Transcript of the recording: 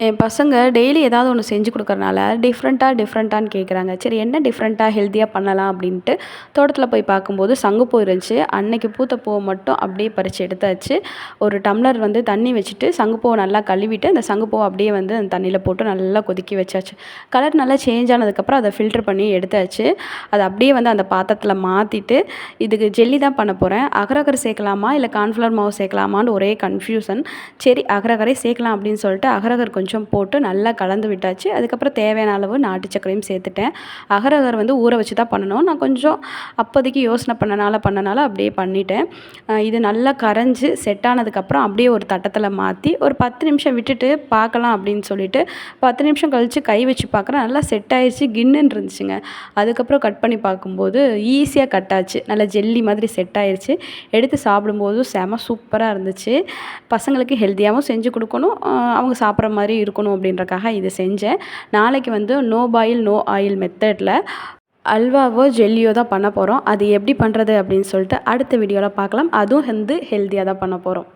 என் பசங்க டெய்லி ஏதாவது ஒன்று செஞ்சு கொடுக்கறனால டிஃப்ரெண்ட்டான்னு கேட்குறாங்க. சரி என்ன டிஃப்ரெண்ட்டாக ஹெல்த்தியாக பண்ணலாம் அப்படின்ட்டு தோட்டத்தில் போய் பார்க்கும்போது சங்குப்பூ இருந்துச்சு. அன்னைக்கு பூத்த பூவை மட்டும் அப்படியே பறித்து எடுத்தாச்சு. ஒரு டம்ளர் வந்து தண்ணி வச்சுட்டு சங்குப்பூவை நல்லா கழுவிட்டு அந்த சங்குப்பூவை அப்படியே வந்து அந்த தண்ணியில் போட்டு நல்லா கொதிக்க வச்சாச்சு. கலர் நல்லா சேஞ்ச் ஆனதுக்கப்புறம் அதை ஃபில்டர் பண்ணி எடுத்தாச்சு. அதை அப்படியே வந்து அந்த பாத்திரத்தில் மாற்றிட்டு இதுக்கு ஜெல்லி தான் பண்ண போகிறேன். அகரகர் சேர்க்கலாமா இல்லை கார்ன்ஃப்ளவர் மாவு சேர்க்கலாமான்னு ஒரே கன்ஃபியூசன். சரி அகரகரே சேர்க்கலாம் அப்படின்னு சொல்லிட்டு அகரகர் கொஞ்சம் போட்டு நல்லா கலந்து விட்டாச்சு. அதுக்கப்புறம் தேவையான அளவு நாட்டு சர்க்கரையும் சேர்த்துட்டேன். அகரகர் வந்து ஊற வச்சு தான் பண்ணணும். நான் கொஞ்சம் அப்போதைக்கு யோசனை பண்ணனால அப்படியே பண்ணிட்டேன். இது நல்லா கரைஞ்சி செட் ஆனதுக்கப்புறம் அப்படியே ஒரு தட்டத்தில் மாற்றி ஒரு 10 நிமிஷம் விட்டுட்டு பார்க்கலாம் அப்படின்னு சொல்லிட்டு 10 நிமிஷம் கழித்து கை வச்சு பார்க்குறேன். நல்லா செட் ஆயிடுச்சு. கின்னுன்னு இருந்துச்சுங்க. அதுக்கப்புறம் கட் பண்ணி பார்க்கும்போது ஈஸியாக கட் ஆச்சு. நல்லா ஜெல்லி மாதிரி செட் ஆயிடுச்சு. எடுத்து சாப்பிடும்போது செம சூப்பராக இருந்துச்சு. பசங்களுக்கு ஹெல்த்தியாகவும் செஞ்சு கொடுக்கணும், அவங்க சாப்பிட்ற மாதிரி இருக்கணும் அப்படின்றக்காக இது செஞ்சேன். நாளைக்கு வந்து நோ பாயில் நோ ஆயில் மெத்தடில் அல்வாவோ ஜெல்லியோ தான் பண்ண போகிறோம். அது எப்படி பண்ணுறது அப்படின்னு சொல்லிட்டு அடுத்த வீடியோவில் பார்க்கலாம். அதுவும் வந்து ஹெல்த்தியாக தான் பண்ண போகிறோம்.